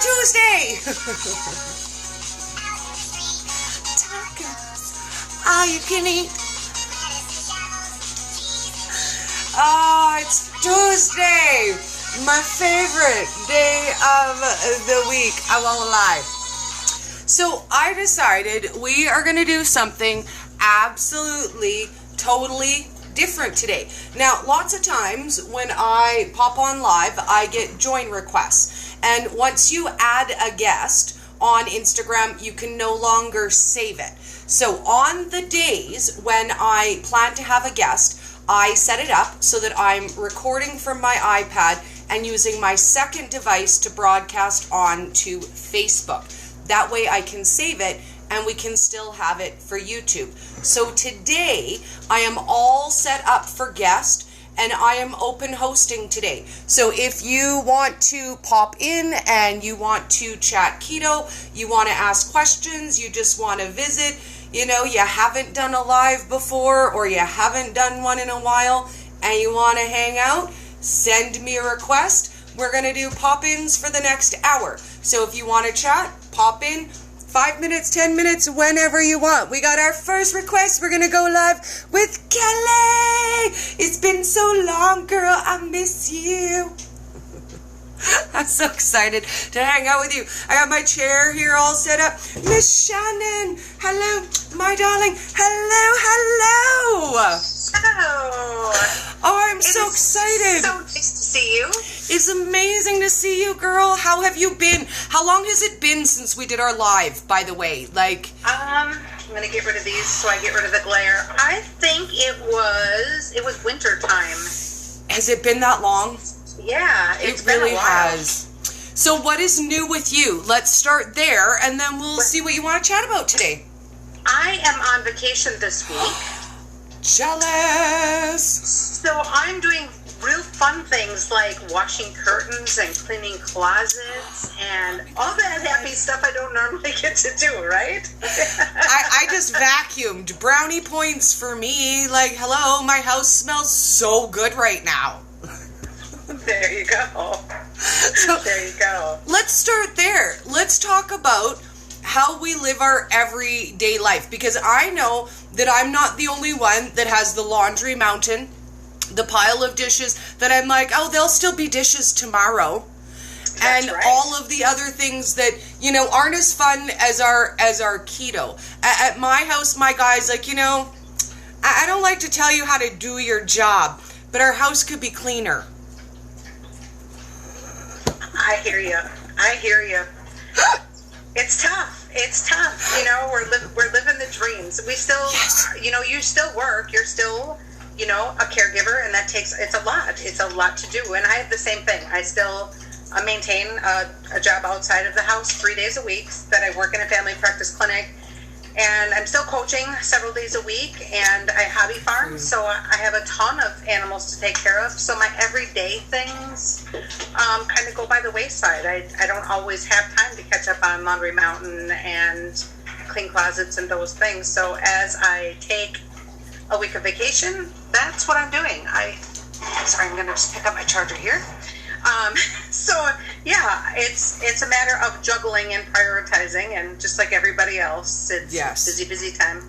Tuesday! Tacos, all you can eat. Oh, it's Tuesday! My favorite day of the week, I won't lie. So I decided we are going to do something absolutely, totally different today. Now, lots of times when I pop on live, I get join requests. And once you add a guest on Instagram, you can no longer save it. So on the days when I plan to have a guest, I set it up so that I'm recording from my iPad and using my second device to broadcast onto Facebook. That way I can save it and we can still have it for YouTube. So today I am all set up for guest and I am open hosting today. So if you want to pop in and you want to chat keto, you want to ask questions, you just want to visit, you know, you haven't done a live before or you haven't done one in a while and you want to hang out, send me a request. We're going to do pop-ins for the next hour. So if you want to chat, pop in 5 minutes, 10 minutes, whenever you want. We got our first request. We're going to go live with Kelly. It's been so long, girl. I miss you. I'm so excited to hang out with you. I got my chair here all set up. Miss Shannon. Hello, my darling. Hello. Oh, I'm so excited. So nice to see you. It's amazing to see you, girl. How have you been? How long has it been since we did our live, by the way? I'm going to get rid of these so I get rid of the glare. I think it was winter time. Has it been that long? Yeah, it's been really a while. Has. So what is new with you? Let's start there, and then we'll see what you want to chat about today. I am on vacation this week. Jealous! So I'm doing real fun things like washing curtains and cleaning closets and all that happy stuff I don't normally get to do, right? I just vacuumed. Brownie points for me. Hello, my house smells so good right now. There you go. There you go. Let's start there. Let's talk about how we live our everyday life, because I know that I'm not the only one that has the laundry mountain, the pile of dishes that I'm like, oh, there'll still be dishes tomorrow. That's and right. all of the other things that, you know, aren't as fun as our keto. At my house, my guy's like, you know, I don't like to tell you how to do your job, but our house could be cleaner. I hear you. It's tough. You know, we're living the dreams. We still, yes. You know, you still work. You're still, you know, a caregiver, and it's a lot. It's a lot to do. And I have the same thing. I still maintain a job outside of the house 3 days a week that I work in a family practice clinic. And I'm still coaching several days a week, and I hobby farm, so I have a ton of animals to take care of. So my everyday things kind of go by the wayside. I don't always have time to catch up on Laundry Mountain and clean closets and those things. So as I take a week of vacation, that's what I'm doing. I'm going to just pick up my charger here. So yeah, it's a matter of juggling and prioritizing, and just like everybody else, it's busy time.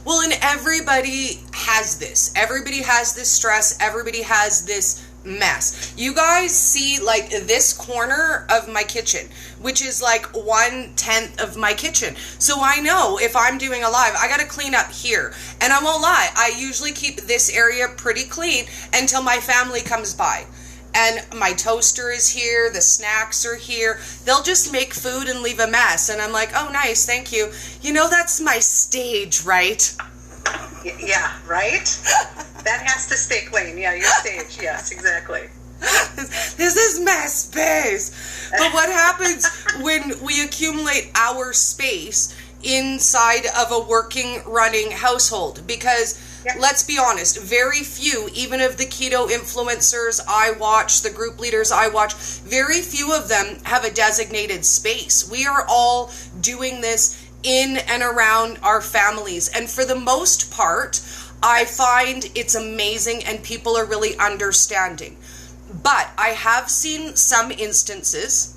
Well, and everybody has this. Everybody has this stress. Everybody has this mess. You guys see this corner of my kitchen, which is 1/10 of my kitchen. So I know if I'm doing a live, I got to clean up here. And I won't lie, I usually keep this area pretty clean until my family comes by. And my toaster is here, the snacks are here. They'll just make food and leave a mess. And I'm like, oh, nice, thank you. You know, that's my stage, right? Yeah, right? That has to stay clean. Yeah, your stage. Yes, exactly. This is my space. But what happens when we accumulate our space inside of a working, running household? Because let's be honest, very few, even of the keto influencers I watch, the group leaders I watch, very few of them have a designated space. We are all doing this in and around our families. And for the most part, I find it's amazing and people are really understanding. But I have seen some instances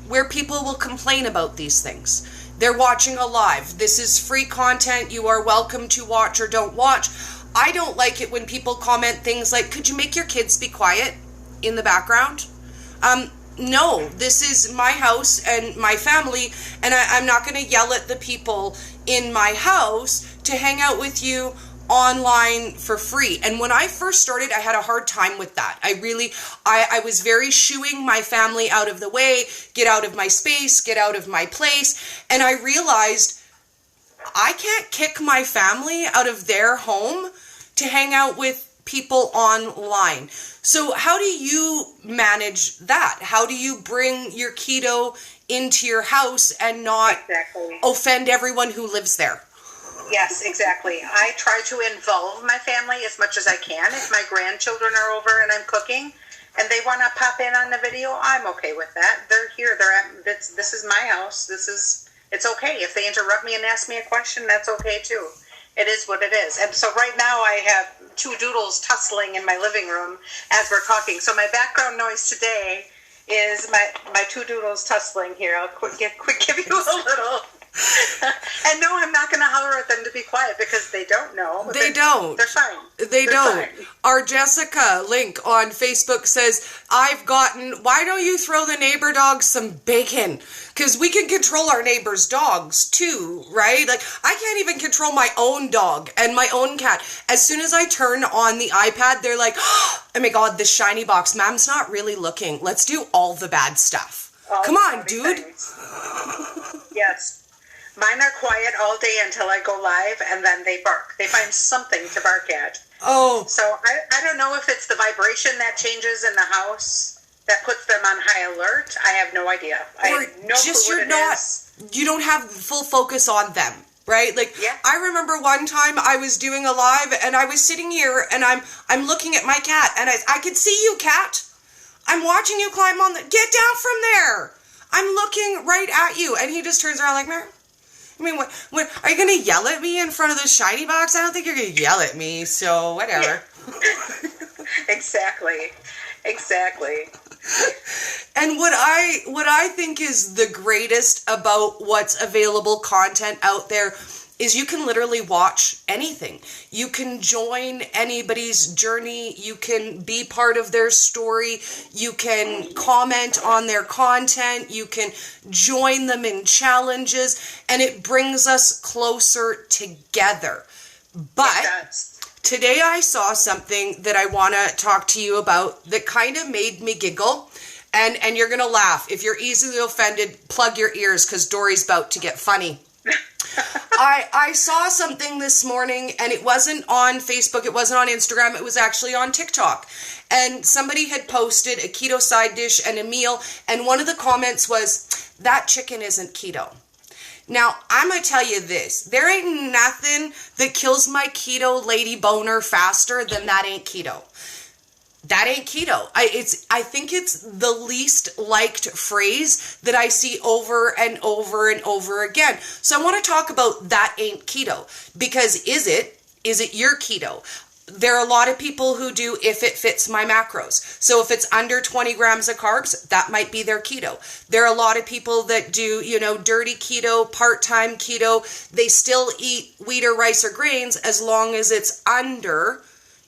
where people will complain about these things. They're watching a live. This is free content. You are welcome to watch or don't watch. I don't like it when people comment things like, could you make your kids be quiet in the background? No, this is my house and my family, and I'm not going to yell at the people in my house to hang out with you online for free. And when I first started, I had a hard time with that. I was very shooing my family out of the way, get out of my space, get out of my place. And I realized I can't kick my family out of their home to hang out with people online. So how do you manage that? How do you bring your keto into your house and not offend everyone who lives there? Yes, exactly. I try to involve my family as much as I can. If my grandchildren are over and I'm cooking and they want to pop in on the video, I'm okay with that. They're here. This is my house. It's okay. If they interrupt me and ask me a question, that's okay too. It is what it is. And so right now I have two doodles tussling in my living room as we're talking. So my background noise today is my two doodles tussling here. I'll give you a little. And no, I'm not going to holler at them to be quiet because they don't know. They don't. They're fine. They're don't. Fine. Our Jessica link on Facebook says, why don't you throw the neighbor dogs some bacon? Because we can control our neighbor's dogs too, right? Like, I can't even control my own dog and my own cat. As soon as I turn on the iPad, they're like, oh my God, this shiny box. Mom's not really looking. Let's do all the bad stuff. Come on, dude. Yes. Mine are quiet all day until I go live, and then they bark. They find something to bark at. Oh. So I don't know if it's the vibration that changes in the house that puts them on high alert. I have no idea. I have no clue what it is. You don't have full focus on them, right? Like, yeah. I remember one time I was doing a live, and I was sitting here, and I'm looking at my cat, and I could see you, cat. I'm watching you climb on get down from there. I'm looking right at you. And he just turns around like, Mary. I mean, what, are you going to yell at me in front of the shiny box? I don't think you're going to yell at me, so whatever. Yeah. Exactly. And what I think is the greatest about what's available content out there is you can literally watch anything. You can join anybody's journey. You can be part of their story. You can comment on their content. You can join them in challenges. And it brings us closer together. But today I saw something that I want to talk to you about that kind of made me giggle. And you're going to laugh. If you're easily offended, plug your ears because Dori's about to get funny. I saw something this morning, and it wasn't on Facebook, it wasn't on Instagram, it was actually on TikTok. And somebody had posted a keto side dish and a meal, and one of the comments was, that chicken isn't keto. Now, I'm going to tell you this. There ain't nothing that kills my keto lady boner faster than that ain't keto. That ain't keto. I think it's the least liked phrase that I see over and over and over again. So I want to talk about that ain't keto, because is it your keto? There are a lot of people who do if it fits my macros. So if it's under 20 grams of carbs, that might be their keto. There are a lot of people that do, dirty keto, part-time keto. They still eat wheat or rice or grains as long as it's under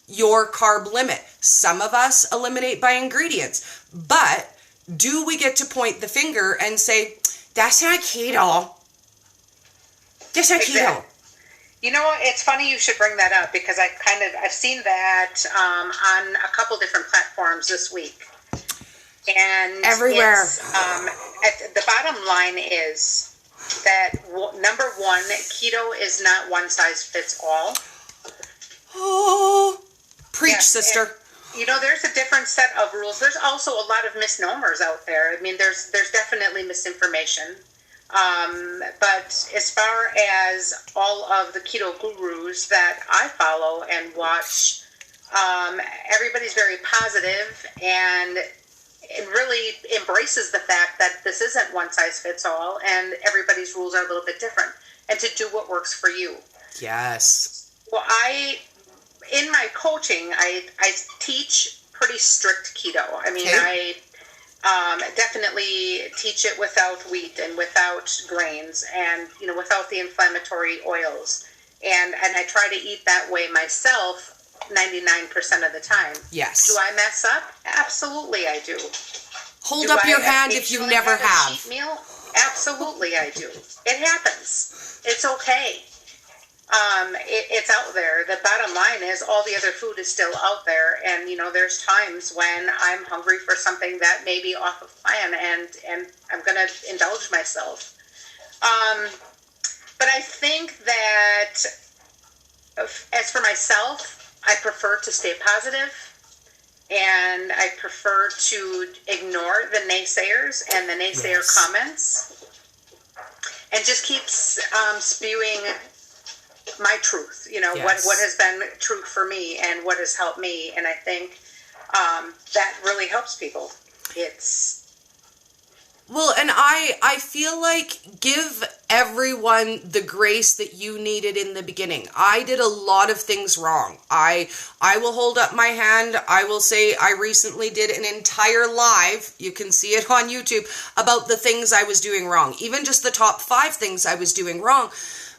your carb limit. Some of us eliminate by ingredients, but do we get to point the finger and say, that's not keto? That's not keto. It's funny you should bring that up because I've seen that on a couple different platforms this week. And everywhere. The bottom line is that number one, keto is not one size fits all. Oh, preach, sister. And, there's a different set of rules. There's also a lot of misnomers out there. I mean, there's definitely misinformation. But as far as all of the keto gurus that I follow and watch, everybody's very positive and really embraces the fact that this isn't one size fits all and everybody's rules are a little bit different, and to do what works for you. Yes. Well, in my coaching, I teach pretty strict keto. I mean, okay. Definitely teach it without wheat and without grains and, without the inflammatory oils. And I try to eat that way myself 99% of the time. Yes. Do I mess up? Absolutely I do. Hold up your hand if you never have. A cheat meal? Absolutely I do. It happens. It's okay. It's out there. The bottom line is all the other food is still out there. And, there's times when I'm hungry for something that may be off of plan and I'm going to indulge myself. But I think that as for myself, I prefer to stay positive and I prefer to ignore the naysayers and the naysayer comments and just keep spewing my truth, what has been truth for me and what has helped me. And I think that really helps people. Well, and I feel like give everyone the grace that you needed in the beginning. I did a lot of things wrong. I will hold up my hand. I will say I recently did an entire live, you can see it on YouTube, about the things I was doing wrong. Even just the top 5 things I was doing wrong.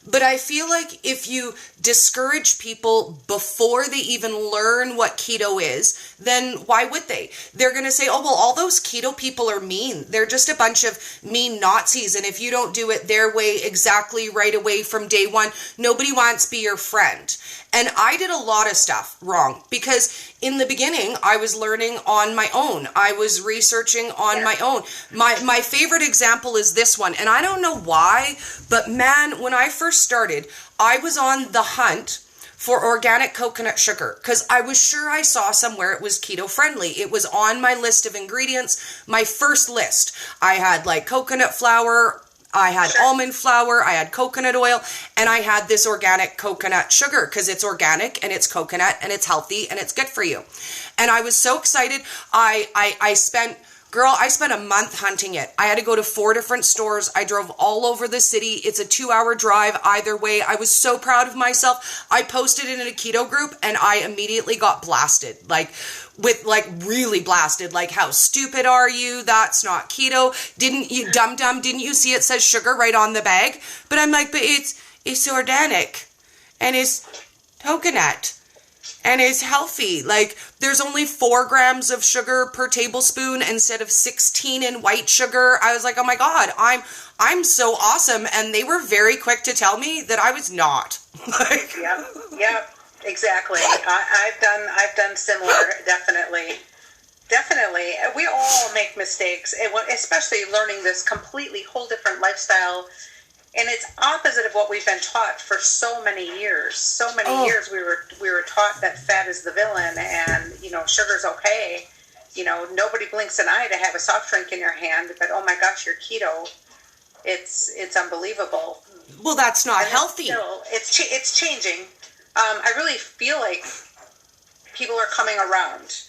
But I feel like if you discourage people before they even learn what keto is, then why would they? They're going to say, oh, well, all those keto people are mean. They're just a bunch of mean Nazis. And if you don't do it their way exactly right away from day one, nobody wants to be your friend. And I did a lot of stuff wrong because in the beginning, I was learning on my own. I was researching on my own. My favorite example is this one. And I don't know why, but man, when I first started, I was on the hunt for organic coconut sugar because I was sure I saw somewhere it was keto friendly. It was on my list of ingredients, my first list. I had like coconut flour, I had almond flour, I had coconut oil, and I had this organic coconut sugar because it's organic and it's coconut and it's healthy and it's good for you. And I was so excited. I spent a month hunting it. I had to go to 4 different stores. I drove all over the city. It's a 2-hour drive either way. I was so proud of myself. I posted it in a keto group and I immediately got blasted. Really blasted. Like, how stupid are you? That's not keto. Didn't you, dum didn't you see it says sugar right on the bag? But I'm like, but it's organic and it's coconut. And it's healthy. Like, there's only 4 grams of sugar per tablespoon instead of 16 in white sugar. I was like, oh my God, I'm so awesome. And they were very quick to tell me that I was not. Yep, exactly. I've done similar, definitely. We all make mistakes, especially learning this completely whole different lifestyle. And it's opposite of what we've been taught for so many years. So many years we were taught that fat is the villain and, sugar's okay. Nobody blinks an eye to have a soft drink in your hand, but oh my gosh, you're keto. It's unbelievable. Well, that's not healthy. Still, it's changing. I really feel like people are coming around.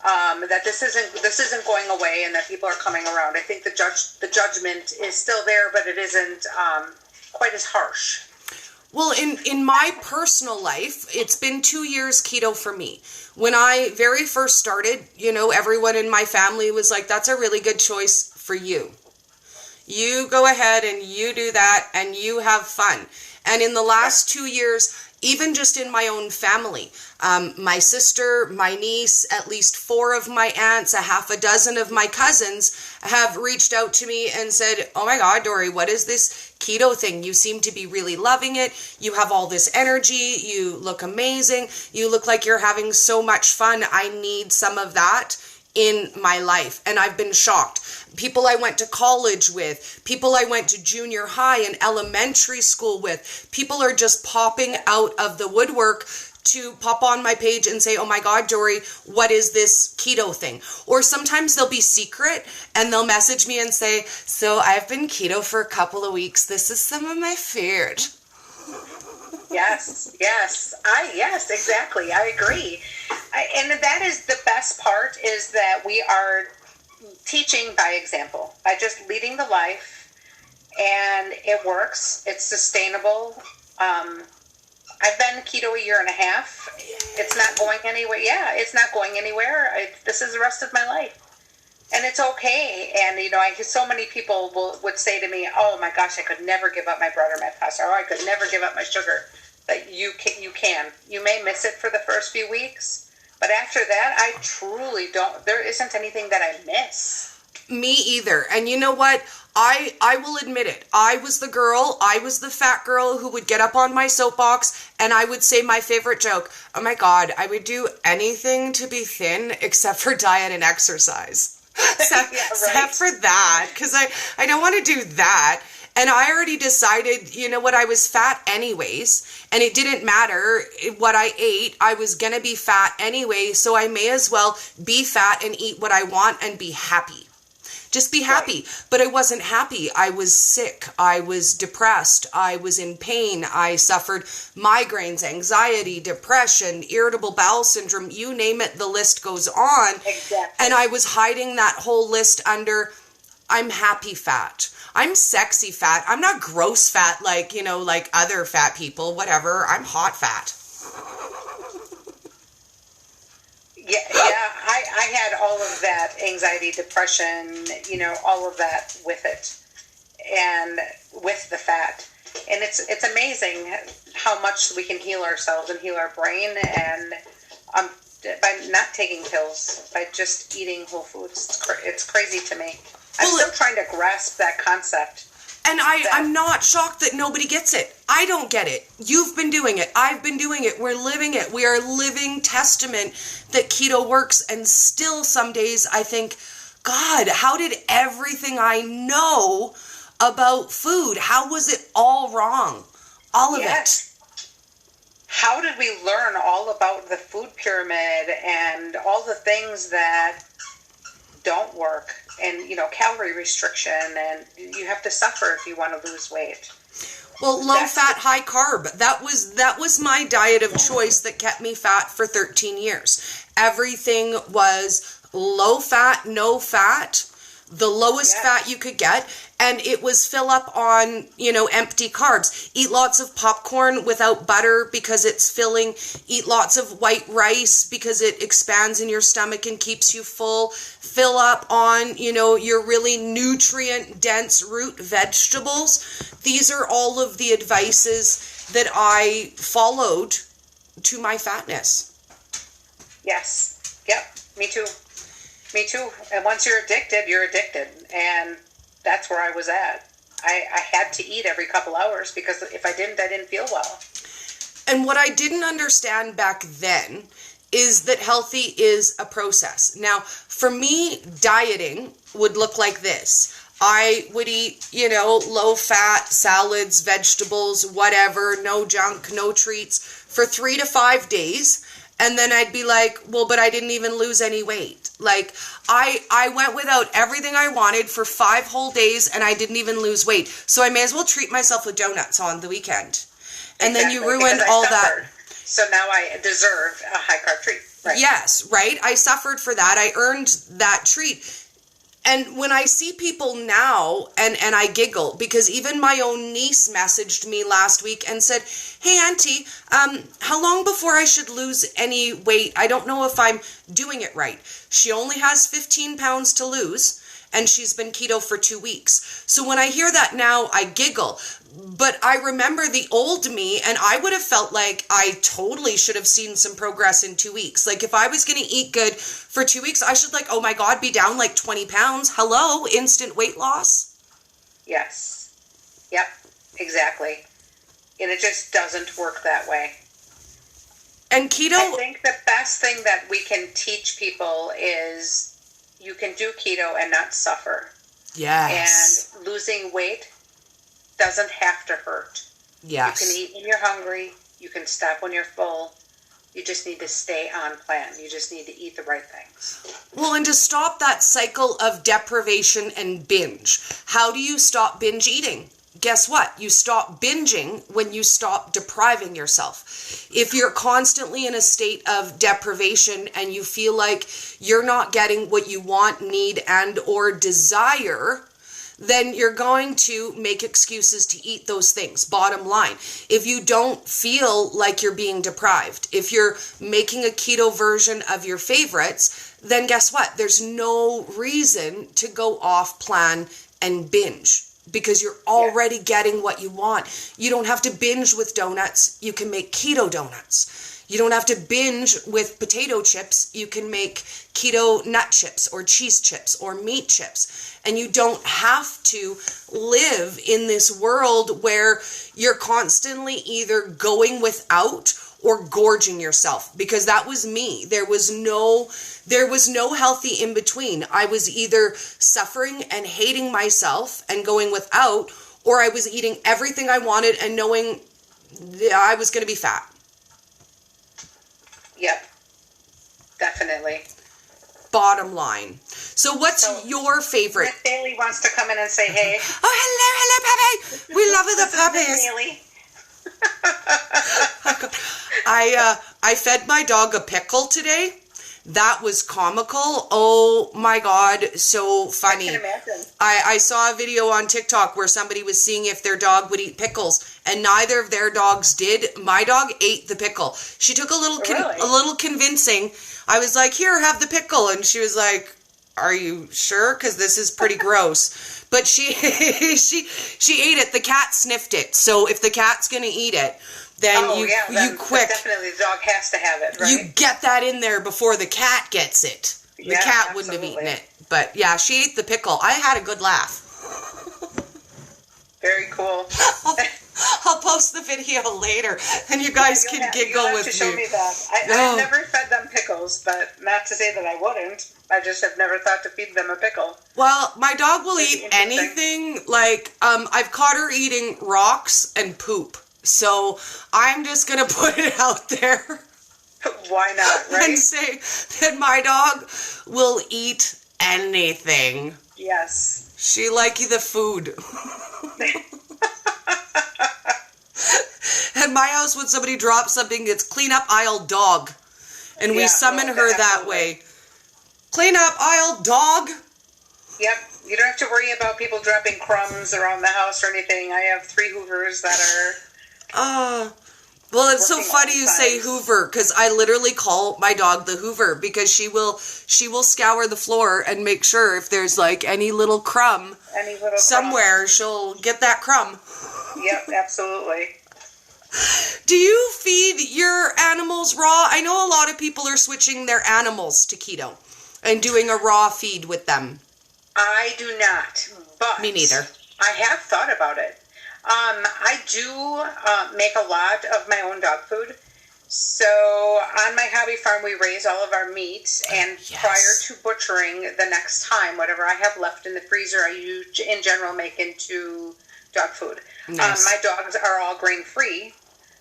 That this isn't going away, and that people are coming around. I think the judgment is still there, but it isn't quite as harsh. Well, in my personal life, it's been 2 years keto for me. When I very first started, everyone in my family was like, "That's a really good choice for you. You go ahead and you do that, and you have fun." And in the last 2 years, even just in my own family, my sister, my niece, at least 4 of my aunts, a half a dozen of my cousins have reached out to me and said, oh my God, Dori, what is this keto thing? You seem to be really loving it. You have all this energy. You look amazing. You look like you're having so much fun. I need some of that in my life. And I've been shocked. People I went to college with, people I went to junior high and elementary school with, people are just popping out of the woodwork to pop on my page and say, oh my God, Dori, what is this keto thing? Or sometimes they'll be secret and they'll message me and say, so I've been keto for a couple of weeks. This is some of my food. Yes, exactly. I agree. And that is the best part, is that we are teaching by example, by just leading the life, and it works. It's sustainable. I've been keto a year and a half. It's not going anywhere. Yeah, it's not going anywhere. This is the rest of my life. And it's okay. And, so many people would say to me, oh my gosh, I could never give up my bread or my pasta, or I could never give up my sugar. That you can. You may miss it for the first few weeks, but after that, I truly don't. There isn't anything that I miss. Me either. And you know what? I will admit it. I was the fat girl who would get up on my soapbox and I would say my favorite joke. Oh my God, I would do anything to be thin except for diet and exercise. Except for that, because I don't want to do that. And I already decided, you know what, I was fat anyways, and it didn't matter what I ate. I was going to be fat anyway, so I may as well be fat and eat what I want and be happy. Just be happy. Right. But I wasn't happy. I was sick. I was depressed. I was in pain. I suffered migraines, anxiety, depression, irritable bowel syndrome. You name it, the list goes on. Exactly. And I was hiding that whole list under, I'm happy fat. I'm sexy fat. I'm not gross fat like other fat people, whatever. I'm hot fat. Yeah, I had all of that anxiety, depression, all of that with it, and with the fat. And it's amazing how much we can heal ourselves and heal our brain, and by not taking pills, by just eating whole foods. It's crazy to me. I'm still trying to grasp that concept. And I'm not shocked that nobody gets it. I don't get it. You've been doing it. I've been doing it. We're living it. We are living testament that keto works. And still some days I think, God, how did everything I know about food, how was it all wrong? All of it. How did we learn all about the food pyramid and all the things that don't work? And, calorie restriction, and you have to suffer if you want to lose weight. Well, low fat, high carb. That was my diet of choice that kept me fat for 13 years. Everything was low fat, no fat, the lowest fat you could get. And it was fill up on, empty carbs. Eat lots of popcorn without butter because it's filling. Eat lots of white rice because it expands in your stomach and keeps you full. Fill up on, your really nutrient-dense root vegetables. These are all of the advices that I followed to my fatness. Yes. Yep. Me too. Me too. And once you're addicted, you're addicted. And that's where I was at. I had to eat every couple hours because if I didn't feel well. And what I didn't understand back then is that healthy is a process. Now, for me, dieting would look like this. I would eat, low fat salads, vegetables, whatever, no junk, no treats for 3 to 5 days. And then I'd be like, well, but I didn't even lose any weight. Like, I went without everything I wanted for 5 whole days and I didn't even lose weight. So I may as well treat myself with donuts on the weekend. And then you ruined all that. So now I deserve a high carb treat. Right? Yes, right? I suffered for that. I earned that treat. And when I see people now, and I giggle, because even my own niece messaged me last week and said, hey, Auntie, how long before I should lose any weight? I don't know if I'm doing it right. She only has 15 pounds to lose, and she's been keto for 2 weeks. So when I hear that now, I giggle. But I remember the old me, and I would have felt like I totally should have seen some progress in 2 weeks. Like, if I was going to eat good for 2 weeks, I should, oh my God, be down 20 pounds. Hello, instant weight loss? Yes. Yep, exactly. And it just doesn't work that way. And keto... I think the best thing that we can teach people is you can do keto and not suffer. Yes. And losing weight doesn't have to hurt. Yes. You can eat when you're hungry. You can stop when you're full. You just need to stay on plan. You just need to eat the right things. Well, and to stop that cycle of deprivation and binge. How do you stop binge eating? Guess what? You stop binging when you stop depriving yourself. If you're constantly in a state of deprivation and you feel like you're not getting what you want, need, and or desire, then you're going to make excuses to eat those things. Bottom line, if you don't feel like you're being deprived, if you're making a keto version of your favorites, then guess what? There's no reason to go off plan and binge because you're already getting what you want. You don't have to binge with donuts. You can make keto donuts. You don't have to binge with potato chips. You can make keto nut chips or cheese chips or meat chips. And you don't have to live in this world where you're constantly either going without or gorging yourself, because that was me. There was no healthy in between. I was either suffering and hating myself and going without, or I was eating everything I wanted and knowing I was going to be fat. Yep, definitely. Bottom line. So what's your favorite? Miss Bailey wants to come in and say, hey. Oh, hello, puppy. We love the puppies. I fed my dog a pickle today. That was comical. Oh my God, so funny. I can imagine. I saw a video on TikTok where somebody was seeing if their dog would eat pickles, and neither of their dogs did. My dog ate the pickle. She took a little convincing. I was like, here, have the pickle. And she was like, are you sure? Because this is pretty gross. But she ate it. The cat sniffed it. So if the cat's going to eat it, then you quick. Definitely the dog has to have it, right? You get that in there before the cat gets it. The cat wouldn't have eaten it. But yeah, she ate the pickle. I had a good laugh. Very cool. I'll post the video later, and you guys can giggle with me. Show me that. I've never fed them pickles, but not to say that I wouldn't. I just have never thought to feed them a pickle. Well, my dog will eat anything. Like, I've caught her eating rocks and poop. So I'm just going to put it out there. Why not, right? And say that my dog will eat anything. Yes. She like the food. At my house, when somebody drops something, it's clean up aisle dog. And we summon her that way. Clean up aisle dog. Yep. You don't have to worry about people dropping crumbs around the house or anything. I have 3 Hoovers that are... well, it's so funny you say Hoover, because I literally call my dog the Hoover, because she will scour the floor and make sure if there's like any little crumb somewhere, she'll get that crumb. Yep, absolutely. Do you feed your animals raw? I know a lot of people are switching their animals to keto and doing a raw feed with them. I do not, but... Me neither. I have thought about it. I do make a lot of my own dog food. So on my hobby farm, we raise all of our meat, and prior to butchering the next time, whatever I have left in the freezer, I in general make into dog food. Nice. My dogs are all grain-free,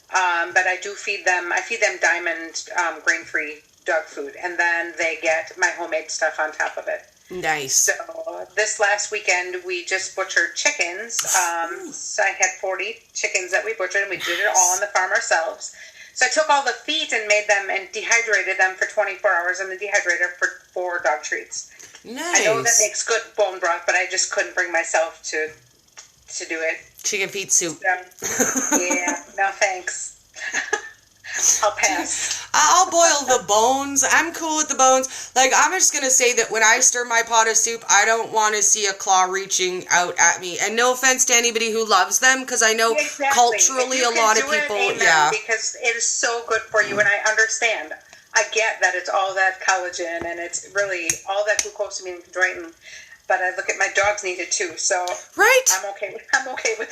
but I do feed them. I feed them Diamond grain-free dog food, and then they get my homemade stuff on top of it. Nice. So this last weekend, we just butchered chickens. So I had 40 chickens that we butchered, and we did it all on the farm ourselves. So I took all the feet and made them and dehydrated them for 24 hours in the dehydrator for dog treats. Nice. I know that makes good bone broth, but I just couldn't bring myself to do it. Chicken feet soup. So, yeah, no thanks. I'll pass. I'll boil the bones. I'm cool with the bones. Like, I'm just going to say that when I stir my pot of soup, I don't want to see a claw reaching out at me. And no offense to anybody who loves them, because I know culturally a lot of people, because it is so good for you, and I understand. I get that it's all that collagen, and it's really all that glucosamine and chondroitin. But I look at my dogs need it too, so right. I'm okay with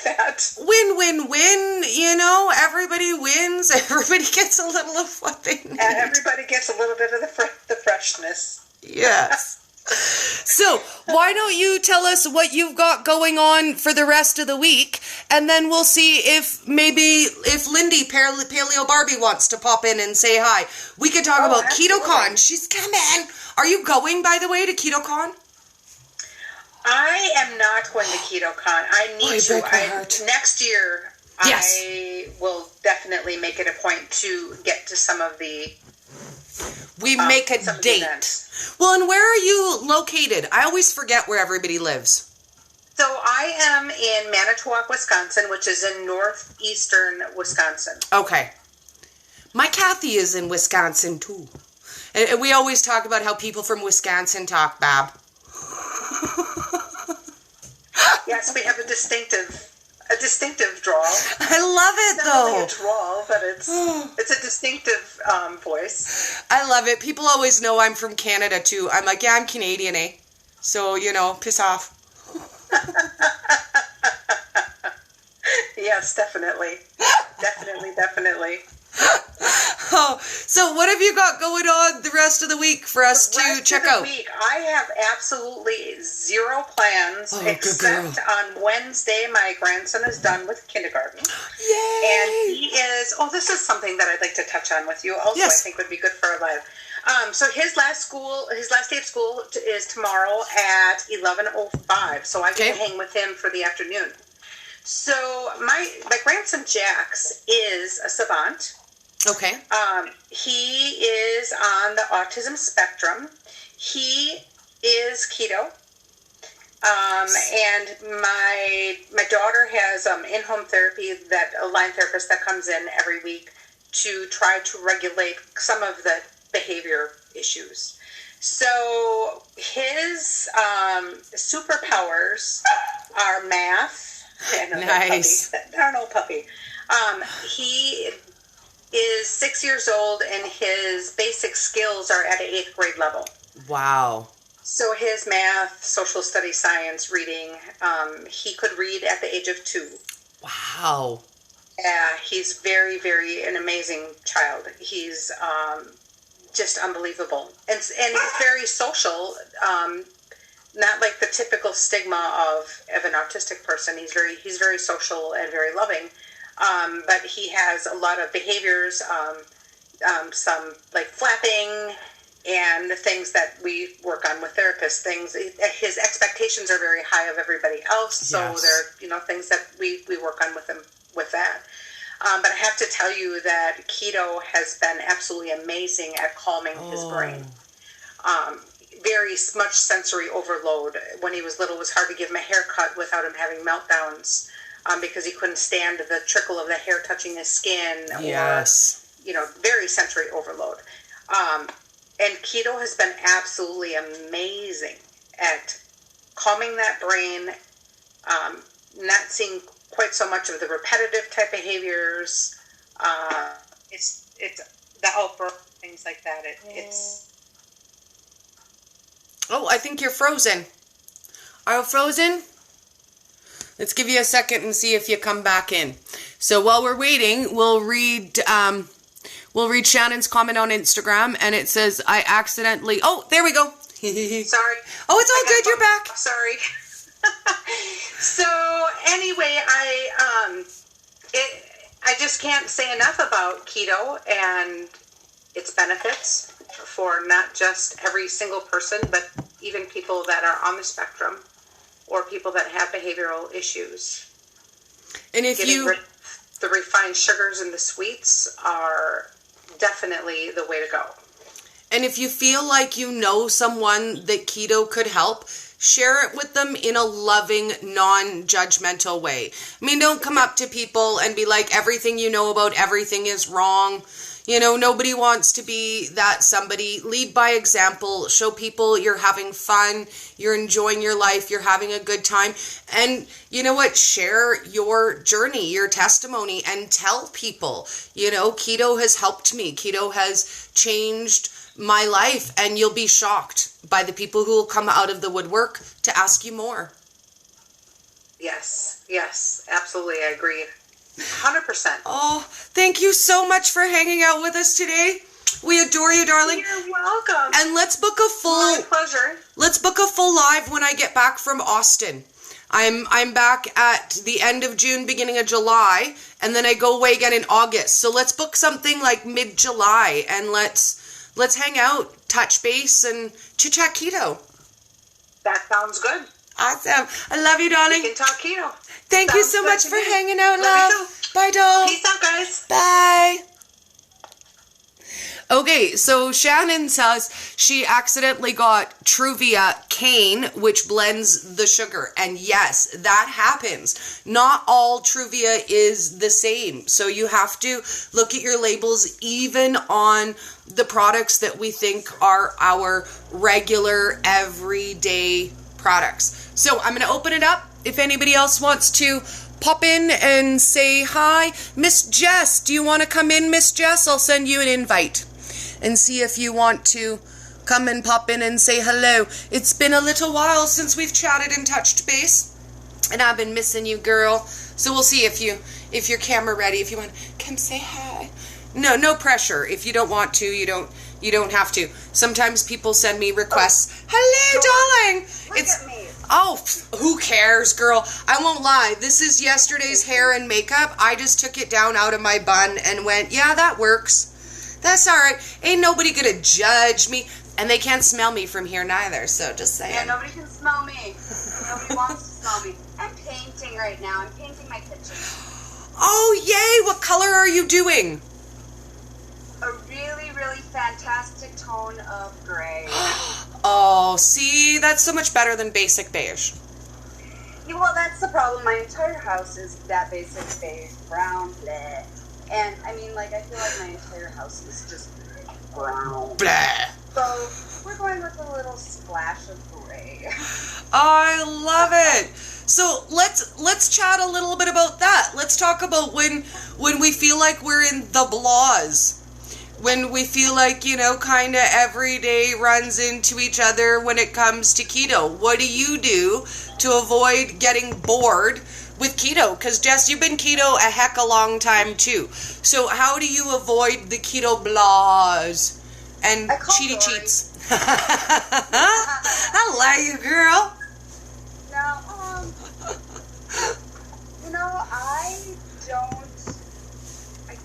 that. Win. You know, everybody wins. Everybody gets a little of what they need. And everybody gets a little bit of the freshness. Yes. So, why don't you tell us what you've got going on for the rest of the week, and then we'll see if Lindy, Paleo Barbie, wants to pop in and say hi. We could talk about KetoCon. She's coming. Are you going, by the way, to KetoCon? I am not going to KetoCon. I need to. Next year, yes. I will definitely make it a point to get to some of the... We make a date. Well, and where are you located? I always forget where everybody lives. So I am in Manitowoc, Wisconsin, which is in northeastern Wisconsin. Okay. My Kathy is in Wisconsin, too. And we always talk about how people from Wisconsin talk, Bob. Yes, we have a distinctive drawl. I love it, It's not though. really a drawl, but it's a distinctive voice. I love it. People always know I'm from Canada, too. I'm like, yeah, I'm Canadian, eh? So, piss off. Yes, definitely. Definitely. Oh, so what have you got going on the rest of the week for us to check out? I have absolutely zero plans, except on Wednesday my grandson is done with kindergarten. Yay! And he is, this is something that I'd like to touch on with you also. Yes. I think would be good for our live. So his last day of school is tomorrow at 11:05. So I get to hang with him for the afternoon. So my grandson Jax is a savant. Okay. He is on the autism spectrum. He is keto. And my daughter has in-home therapy, a line therapist that comes in every week to try to regulate some of the behavior issues. So his superpowers are math. Nice. Darn old puppy. He is 6 years old, and his basic skills are at an 8th grade level. Wow. So his math, social studies, science, reading, he could read at the age of 2. Wow. He's very, very an amazing child. He's just unbelievable. And he's very social, not like the typical stigma of an autistic person. He's very social and very loving. But he has a lot of behaviors, some like flapping and things that we work on with therapists. His expectations are very high of everybody else. So there are, things that we work on with him with that. But I have to tell you that keto has been absolutely amazing at calming his brain. Very much sensory overload. When he was little, it was hard to give him a haircut without him having meltdowns. Because he couldn't stand the trickle of the hair touching his skin, or very sensory overload. And keto has been absolutely amazing at calming that brain, not seeing quite so much of the repetitive type behaviors. It's the outburst, things like that. It's. Oh, I think you're frozen. Are you frozen? Let's give you a second and see if you come back in. So while we're waiting, we'll read Shannon's comment on Instagram, and it says, I accidentally... Oh, there we go. Sorry. Oh, it's all good. You're back. Sorry. So anyway, I just can't say enough about keto and its benefits for not just every single person, but even people that are on the spectrum, or people that have behavioral issues. And if the refined sugars and the sweets are definitely the way to go. And if you feel like you know someone that keto could help, share it with them in a loving, non-judgmental way. I mean, don't come up to people and be like, everything you know about everything is wrong. Nobody wants to be that somebody. Lead by example. Show people you're having fun, you're enjoying your life, you're having a good time. And you know what? Share your journey, your testimony, and tell people, keto has helped me. Keto has changed my life, and you'll be shocked by the people who will come out of the woodwork to ask you more. Yes, absolutely. I agree. 100%. Oh, thank you so much for hanging out with us today. We adore you, darling. You're welcome. And let's book a full... My pleasure. Let's book a full live when I get back from Austin. I'm back at the end of June, beginning of July, and then I go away again in August. So let's book something like mid-July, and let's hang out, touch base, and chit-chat keto. That sounds good. Awesome. I love you, darling. We can talk keto. Thank you so much for hanging out, love. Bye, doll. Peace out, guys. Bye. Okay, so Shannon says she accidentally got Truvia cane, which blends the sugar. And yes, that happens. Not all Truvia is the same. So you have to look at your labels even on the products that we think are our regular everyday products. So I'm going to open it up. If anybody else wants to pop in and say hi. Miss Jess, do you want to come in, Miss Jess? I'll send you an invite and see if you want to come and pop in and say hello. It's been a little while since we've chatted and touched base, and I've been missing you, girl. So we'll see if your camera ready. If you want, come say hi. No pressure. If you don't want to, you don't have to. Sometimes people send me requests. Hello, darling. Look at me. Oh, who cares, girl? I won't lie. This is yesterday's hair and makeup. I just took it down out of my bun and went, yeah, that works. That's all right. Ain't nobody gonna judge me. And they can't smell me from here neither, so just saying. Yeah, nobody can smell me. Nobody wants to smell me. I'm painting right now. I'm painting my kitchen. Oh, yay! What color are you doing? A really, really fantastic tone of gray. Oh, see? That's so much better than basic beige. Yeah, well, that's the problem. My entire house is that basic beige, brown, bleh. And, I mean, like, I feel like my entire house is just brown. Blah. So, we're going with a little splash of gray. I love it. So let's chat a little bit about that. Let's talk about when we feel like we're in the blahs. When we feel like, kind of every day runs into each other when it comes to keto. What do you do to avoid getting bored with keto? Because, Jess, you've been keto a heck a long time, too. So how do you avoid the keto blahs and cheaty Dori. cheats? I love you, girl. Now, I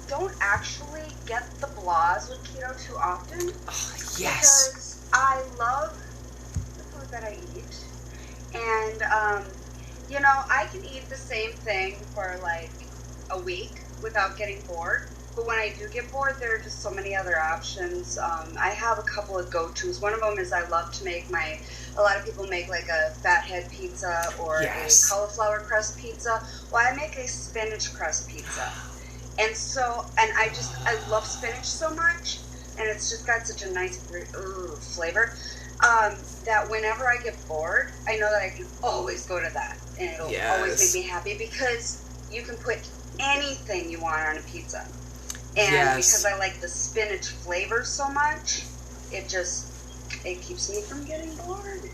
don't actually get the blahs with keto too often. Oh, yes. Because I love the food that I eat. And, I can eat the same thing for like a week without getting bored. But when I do get bored, there are just so many other options. I have a couple of go-tos. One of them is I love to make a lot of people make like a fathead pizza or Yes. a cauliflower crust pizza. Well, I make a spinach crust pizza. And I love spinach so much, and it's just got such a nice flavor, that whenever I get bored, I know that I can always go to that, and it'll always make me happy, because you can put anything you want on a pizza. And because I like the spinach flavor so much, it keeps me from getting bored.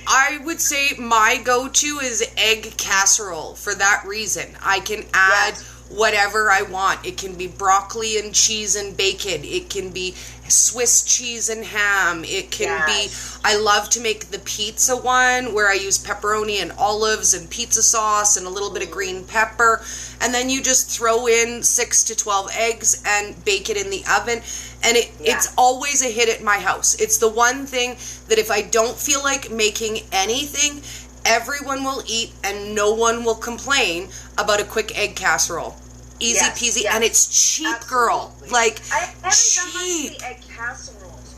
I would say my go-to is egg casserole for that reason. I can add whatever I want. It can be broccoli and cheese and bacon. It can be Swiss cheese and ham. It can be, I love to make the pizza one where I use pepperoni and olives and pizza sauce and a little bit of green pepper. And then you just throw in 6 to 12 eggs and bake it in the oven. And it's always a hit at my house. It's the one thing that if I don't feel like making anything, everyone will eat and no one will complain about a quick egg casserole. Easy peasy, and it's cheap, girl. Like, I haven't done cheap. much of the egg casseroles,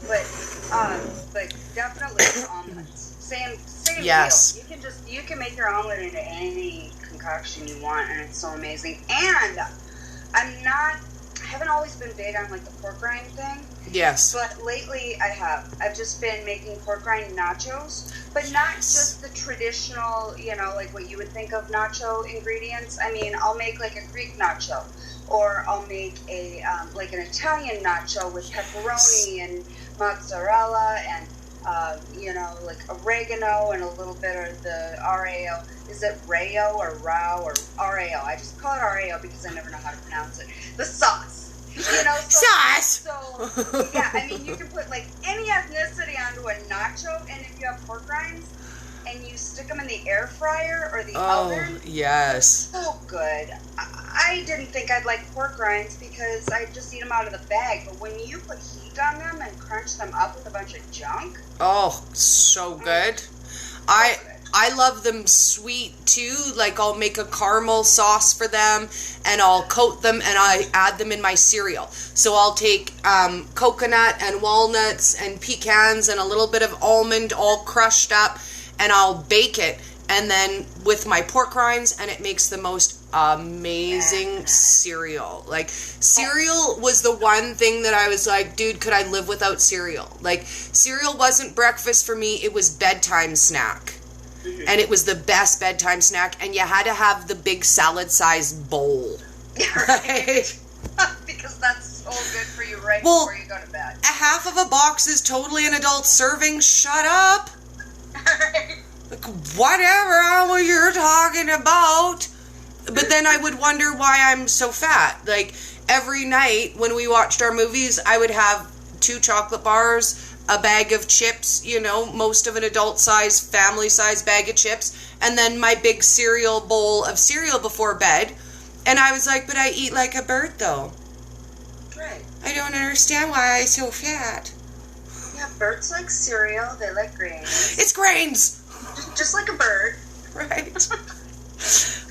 but definitely omelets. Same deal. You can make your omelet into any concoction you want, and it's so amazing. And I haven't always been big on like the pork rind thing. Yes. But lately I have. I've just been making pork rind nachos, but not just the traditional, like what you would think of nacho ingredients. I mean, I'll make like a Greek nacho, or I'll make a like an Italian nacho with pepperoni and mozzarella and like oregano and a little bit of the RAO. Is it Rayo or Rao or RAO? I just call it RAO because I never know how to pronounce it. The sauce. Sauce! So, yeah, I mean, you can put, like, any ethnicity onto a nacho, and if you have pork rinds, and you stick them in the air fryer or the oven. Yes. So good. I didn't think I'd like pork rinds because I just eat them out of the bag, but when you put heat on them and crunch them up with a bunch of junk. Oh, so good. I love them sweet too. Like I'll make a caramel sauce for them and I'll coat them and I add them in my cereal. So I'll take coconut and walnuts and pecans and a little bit of almond all crushed up and I'll bake it. And then with my pork rinds, and it makes the most amazing cereal. Like, cereal was the one thing that I was like, dude, could I live without cereal? Like, cereal wasn't breakfast for me, it was bedtime snack. And it was the best bedtime snack, and you had to have the big salad-sized bowl. Right? Because that's so good for you before you go to bed. A half of a box is totally an adult serving. Shut up. Like, whatever, I don't know what you're talking about. But then I would wonder why I'm so fat. Like, every night when we watched our movies, I would have 2 chocolate bars, a bag of chips, you know, most of an adult-size, family-size bag of chips, and then my big cereal bowl of cereal before bed. And I was like, but I eat like a bird, though. Right. I don't understand why I'm so fat. Yeah, birds like cereal. They like grains. It's grains! Just like a bird. Right.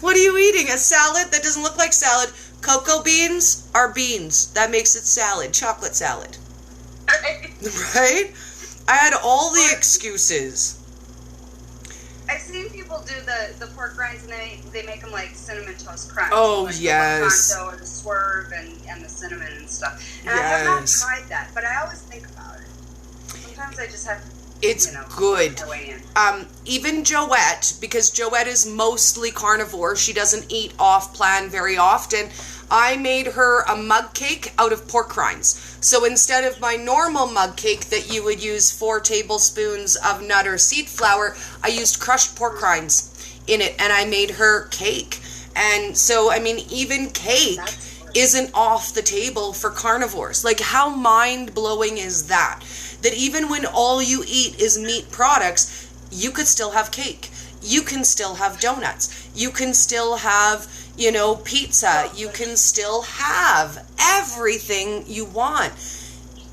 What are you eating? A salad that doesn't look like salad. Cocoa beans are beans. That makes it salad. Chocolate salad. Right? I had all the excuses. I've seen people do the pork rinds and they make them like cinnamon toast crunch. Oh, like yes. The or the swerve and the cinnamon and stuff. And yes. I have not tried that, but I always think about it. Sometimes I just have to, it's good. my way in. Even Joette, because Joette is mostly carnivore, she doesn't eat off plan very often. I made her a mug cake out of pork rinds. So instead of my normal mug cake that you would use 4 tablespoons of nut or seed flour, I used crushed pork rinds in it and I made her cake. And so, I mean, even cake isn't off the table for carnivores. Like, how mind-blowing is that? That even when all you eat is meat products, you could still have cake. You can still have donuts. You can still have, you know, pizza. You can still have everything you want.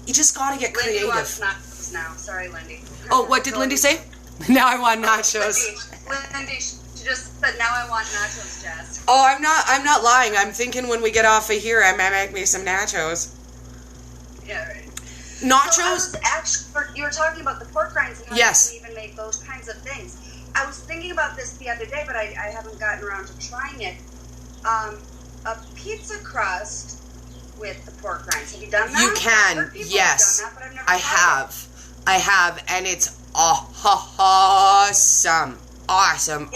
You just got to get creative. Lindy wants nachos now. Sorry, Lindy. Oh, what did Lindy say? Now I want nachos. Lindy, she just said, now I want nachos, Jess. Oh, I'm not lying. I'm thinking when we get off of here, I might make me some nachos. Yeah, right. Nachos? So you were talking about the pork rinds and how yes. you can even make those kinds of things. I was thinking about this the other day, but I haven't gotten around to trying it. A pizza crust with the pork rinds. Have you done that? You can, yes. Have done that, but I've never I have, and it's awesome. Awesome.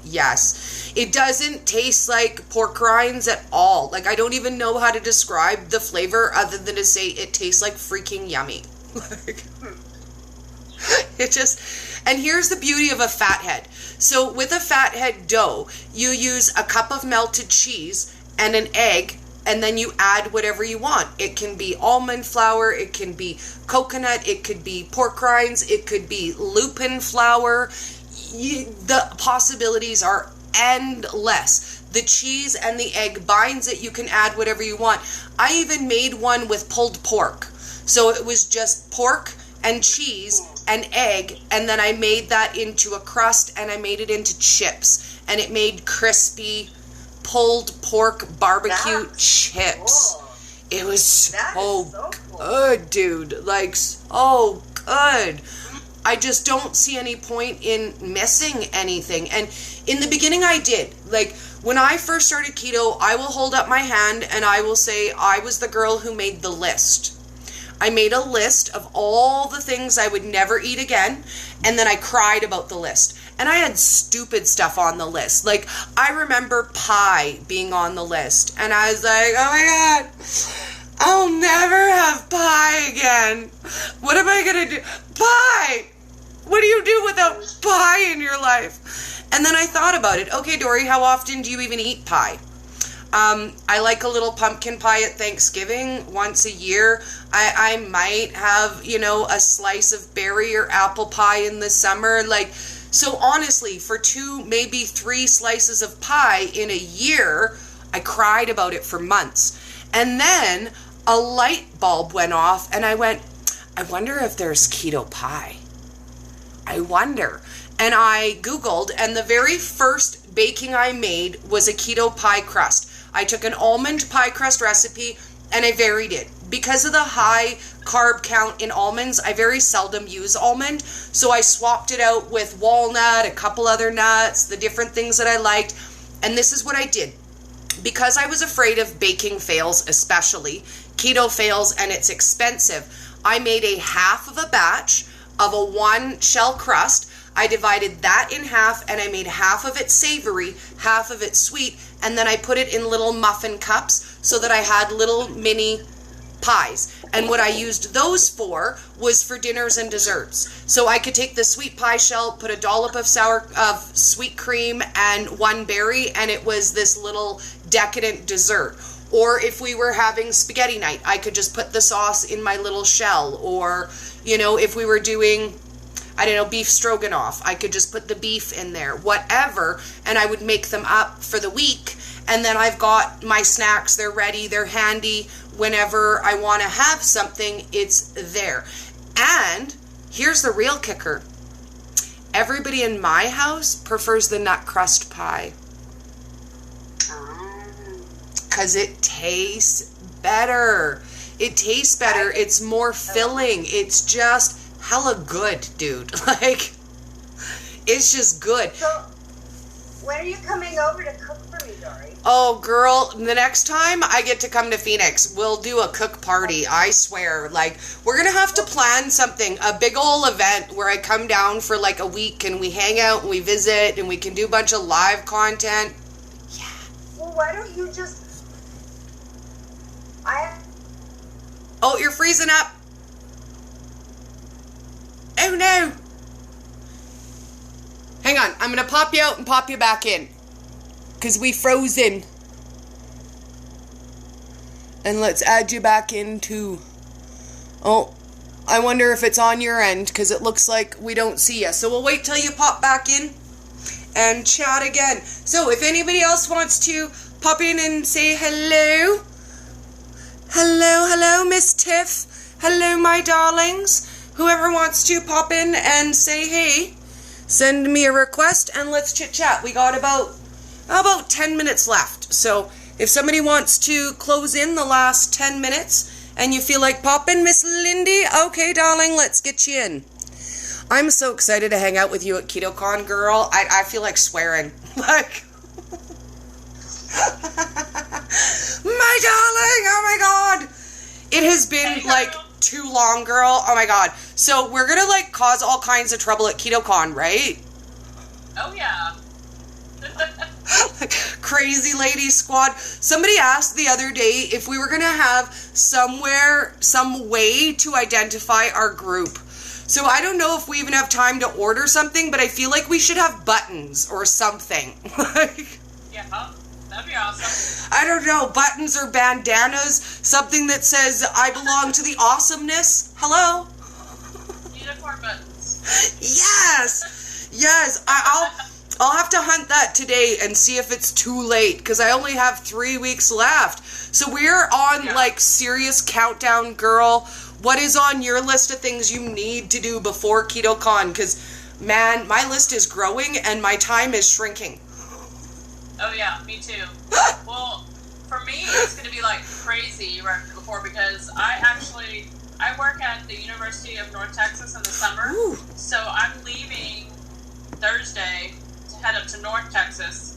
Yes. It doesn't taste like pork rinds at all. Like, I don't even know how to describe the flavor other than to say it tastes like freaking yummy. Like, it just, and here's the beauty of a fathead. So with a fathead dough, you use a cup of melted cheese and an egg, and then you add whatever you want. It can be almond flour, it can be coconut, it could be pork rinds, it could be lupin flour. The possibilities are endless. The cheese and the egg binds it. You can add whatever you want. I even made one with pulled pork. So it was just pork and cheese and egg, and then I made that into a crust and I made it into chips, and it made crispy pulled pork barbecue chips. Cool. It was so good, dude. Like, so good. I just don't see any point in missing anything. And in the beginning I did. Like, when I first started keto, I will hold up my hand and I will say I was the girl who made the list. I made a list of all the things I would never eat again, and then I cried about the list. And I had stupid stuff on the list. Like, I remember pie being on the list, and I was like, oh my God, I'll never have pie again. What am I gonna do? Pie! What do you do without pie in your life? And then I thought about it. Okay, Dori, how often do you even eat pie? I like a little pumpkin pie at Thanksgiving once a year. I might have, you know, a slice of berry or apple pie in the summer. Like, so honestly, for 2, maybe 3 slices of pie in a year, I cried about it for months. And then a light bulb went off and I went, I wonder if there's keto pie. I wonder. and I Googled, and the very first baking I made was a keto pie crust. I took an almond pie crust recipe and I varied it. Because of the high carb count in almonds, I very seldom use almond, so I swapped it out with walnut, a couple other nuts, the different things that I liked, and this is what I did. Because I was afraid of baking fails, especially keto fails, and it's expensive, I made a half of a batch of a 1 shell crust. I divided that in half, and I made half of it savory, half of it sweet, and then I put it in little muffin cups so that I had little mini pies. And what I used those for was for dinners and desserts. So I could take the sweet pie shell, put a dollop of sweet cream and 1 berry, and it was this little decadent dessert. Or if we were having spaghetti night, I could just put the sauce in my little shell. Or, you know, if we were doing, I don't know, beef stroganoff, I could just put the beef in there, whatever, and I would make them up for the week. And then I've got my snacks, they're ready, they're handy. Whenever I want to have something, it's there. And here's the real kicker. Everybody in my house prefers the nut crust pie. Because it tastes better. It tastes better. It's more filling. It's just hella good, dude. Like, it's just good. So, when are you coming over to cook for me, Dori? Oh, girl, the next time I get to come to Phoenix, we'll do a cook party, I swear. Like, we're going to have to plan something, a big ol' event where I come down for like a week and we hang out and we visit and we can do a bunch of live content. Yeah. Well, why don't you just... Oh, you're freezing up. Oh, no. Hang on, I'm going to pop you out and pop you back in. Because we frozen. And let's add you back in too. Oh, I wonder if it's on your end, because it looks like we don't see you. So we'll wait till you pop back in and chat again. So if anybody else wants to pop in and say hello. Hello, Miss Tiff. Hello, my darlings. Whoever wants to pop in and say hey, send me a request and let's chit chat. We got about 10 minutes left. So if somebody wants to close in the last 10 minutes and you feel like popping, Miss Lindy, okay, darling, let's get you in. I'm so excited to hang out with you at KetoCon, girl. I feel like swearing. Like, my darling, oh my God. It has been like too long, girl. Oh my God. So we're going to like cause all kinds of trouble at KetoCon, right? Oh yeah. Crazy lady squad. Somebody asked the other day if we were going to have some way to identify our group. So I don't know if we even have time to order something, but I feel like we should have buttons or something. Yeah, that'd be awesome. I don't know, buttons or bandanas, something that says I belong to the awesomeness. Hello? Unicorn buttons. Yes. I'll have to hunt that today and see if it's too late, because I only have 3 weeks left. So we're on like serious countdown, girl. What is on your list of things you need to do before KetoCon? Because, man, my list is growing and my time is shrinking. Oh yeah, me too. Well, for me, it's going to be like crazy right before, because I work at the University of North Texas in the summer. Ooh. So I'm leaving Thursday to head up to North Texas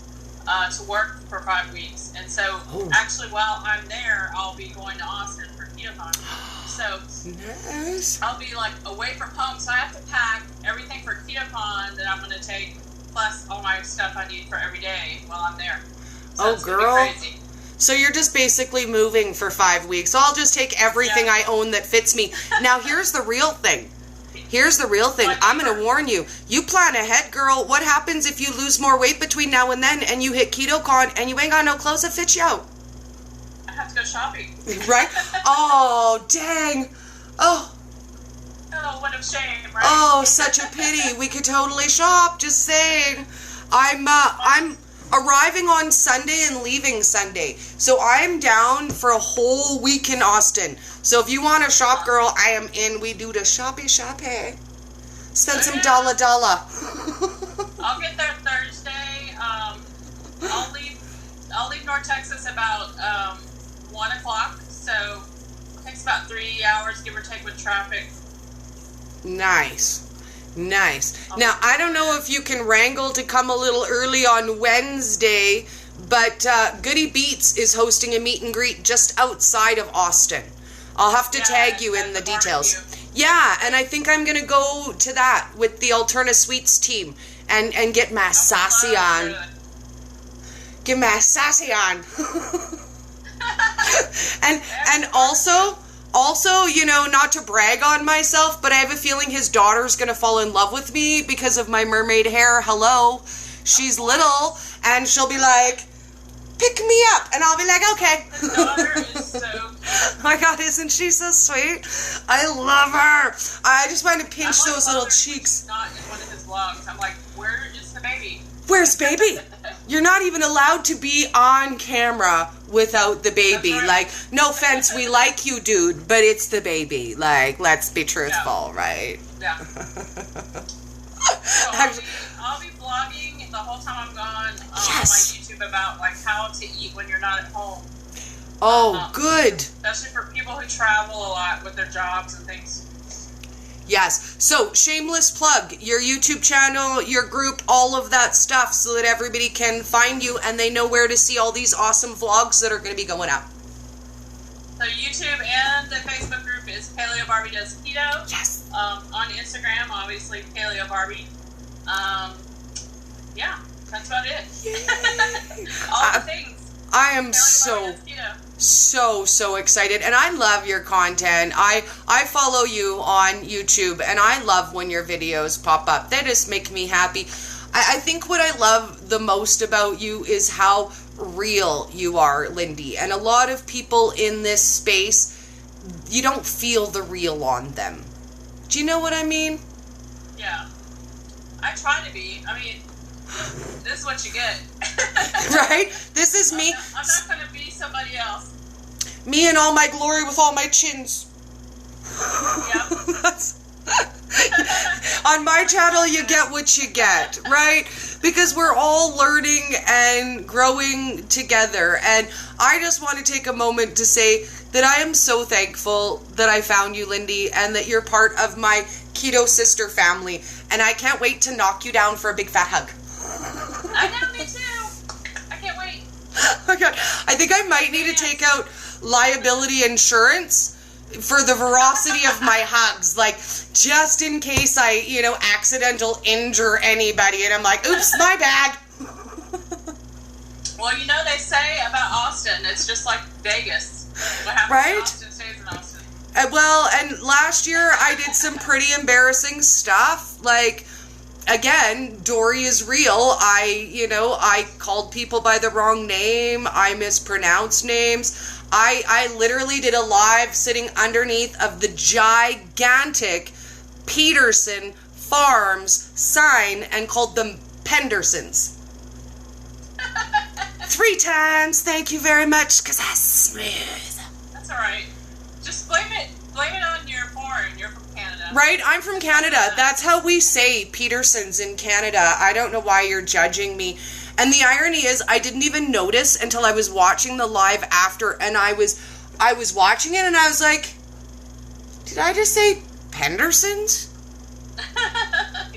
to work for 5 weeks. And so actually while I'm there, I'll be going to Austin for KetoCon. So Nice. I'll be like away from home. So I have to pack everything for KetoCon that I'm going to take, plus all my stuff I need for every day while I'm there. So it's girl. gonna be crazy. So you're just basically moving for 5 weeks. I'll just take everything I own that fits me. Now here's the real thing. I'm going to warn you. You plan ahead, girl. What happens if you lose more weight between now and then and you hit KetoCon and you ain't got no clothes that fit you out? I have to go shopping. Right? Oh, dang. Oh, what a shame, right? Oh, such a pity. We could totally shop. Just saying. I'm arriving on Sunday and leaving Sunday. So I'm down for a whole week in Austin. So if you want to shop, girl, I am in. We do the shoppy. Spend some dollar. I'll get there Thursday. I'll leave North Texas about 1 o'clock. So it takes about 3 hours, give or take, with traffic. Nice. Now, I don't know if you can wrangle to come a little early on Wednesday, but Goody Beats is hosting a meet and greet just outside of Austin. I'll have to tag you in the details. Yeah, and I think I'm going to go to that with the Alterna Sweets team and get my sassy on. Get my sassy on. and also, you know, not to brag on myself, but I have a feeling his daughter's going to fall in love with me because of my mermaid hair. Hello. She's little, and she'll be like, pick me up. And I'll be like, okay. His daughter is so cute. Oh my God, isn't she so sweet? I love her. I just want to pinch those little cheeks. Not in one of his vlogs. I'm like, where is the baby? Where's baby? You're not even allowed to be on camera without the baby. Right. Like, no offense, we like you, dude, but it's the baby. Like, let's be truthful, right? Yeah. So I'll be vlogging the whole time I'm gone on my YouTube about like how to eat when you're not at home. Oh, good. Especially for people who travel a lot with their jobs and things. Yes. So, shameless plug, your YouTube channel, your group, all of that stuff so that everybody can find you and they know where to see all these awesome vlogs that are going to be going up. So, YouTube and the Facebook group is Paleo Barbie Does Keto. Yes. On Instagram, obviously, Paleo Barbie. Yeah, that's about it. All the things. I am so excited, and I love your content. I follow you on YouTube, and I love when your videos pop up. They just make me happy. I think what I love the most about you is how real you are, Lindy. And a lot of people in this space, you don't feel the real on them. Do you know what I mean? Yeah. I try to be. I mean, this is what you get. Right? This is me. I'm not going to be somebody else. Me in all my glory with all my chins. Yep. On my channel, you get what you get, right? Because we're all learning and growing together. And I just want to take a moment to say that I am so thankful that I found you, Lindy, and that you're part of my Keto sister family. And I can't wait to knock you down for a big fat hug. I know, me too. I can't wait. Oh God. I think I might need to take out liability insurance for the veracity of my hugs, like just in case I, accidental injure anybody and I'm like, oops, my bad. Well, they say about Austin, it's just like Vegas. What happens right? in Austin stays in Austin. And last year I did some pretty embarrassing stuff. Like, again, Dori is real. I called people by the wrong name. I mispronounced names. I literally did a live sitting underneath of the gigantic Peterson Farms sign and called them Pendersons. 3 times. Thank you very much, because that's smooth. That's all right. Just blame it on your foreign. You're from Canada. Right? I'm from Canada. That's how we say Petersons in Canada. I don't know why you're judging me. And the irony is, I didn't even notice until I was watching the live after, and I was watching it, and I was like, did I just say Pendersons?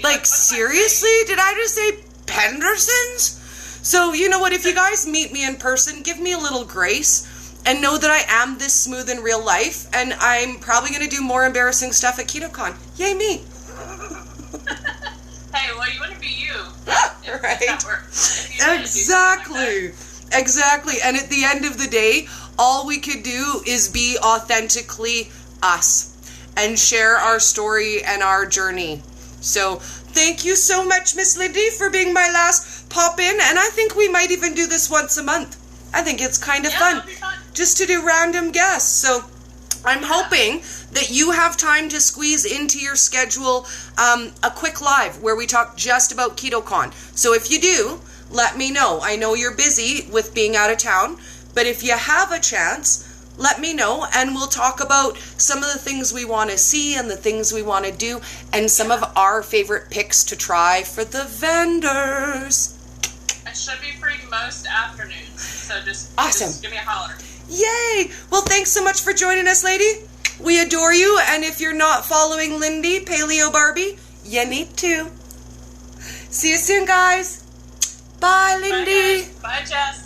Like, seriously? Did I just say Pendersons? So, you know what? If you guys meet me in person, give me a little grace, and know that I am this smooth in real life, and I'm probably going to do more embarrassing stuff at KetoCon. Yay, me! Hey, well, you wouldn't be you. Right? Exactly. Exactly. And at the end of the day, all we could do is be authentically us and share our story and our journey. So thank you so much, Miss Lindy, for being my last pop-in. And I think we might even do this once a month. I think it's kind of fun. It'll be fun. Just to do random guests. So I'm hoping that you have time to squeeze into your schedule a quick live where we talk just about KetoCon. So if you do, let me know. I know you're busy with being out of town, but if you have a chance, let me know, and we'll talk about some of the things we want to see and the things we want to do, and some of our favorite picks to try for the vendors. I should be free most afternoons, so just give me a holler. Yay! Well, thanks so much for joining us, lady. We adore you, and if you're not following Lindy, Paleo Barbie, you need to. See you soon, guys. Bye, Lindy. Bye, Jess.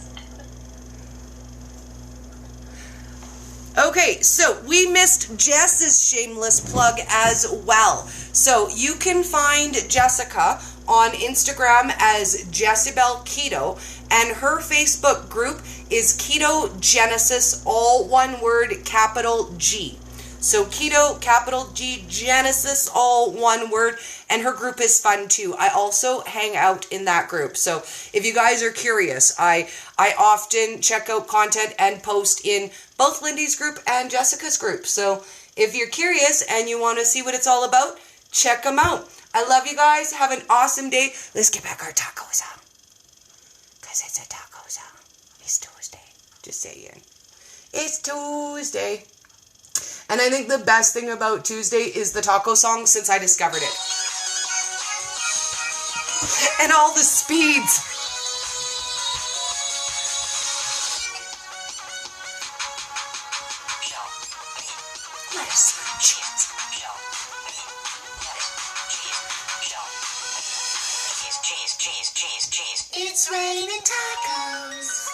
Okay, so we missed Jess's shameless plug as well. So you can find Jessica on Instagram as Jezebel Keto, and her Facebook group is Keto Genesis, all one word, capital G. So Keto, capital G, Genesis, all one word, and her group is fun too. I also hang out in that group. So if you guys are curious, I often check out content and post in both Lindy's group and Jessica's group. So if you're curious and you want to see what it's all about, check them out. I love you guys. Have an awesome day. Let's get back our tacos out. Because it's a tacos out. It's Tuesday. Just saying. It's Tuesday. And I think the best thing about Tuesday is the taco song since I discovered it. And all the speeds. Lettuce, cheese, cheese. It's raining tacos.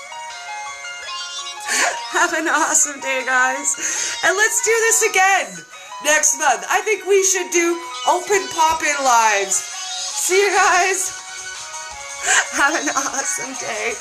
Have an awesome day, guys. And let's do this again next month. I think we should do open pop-in lives. See you guys. Have an awesome day.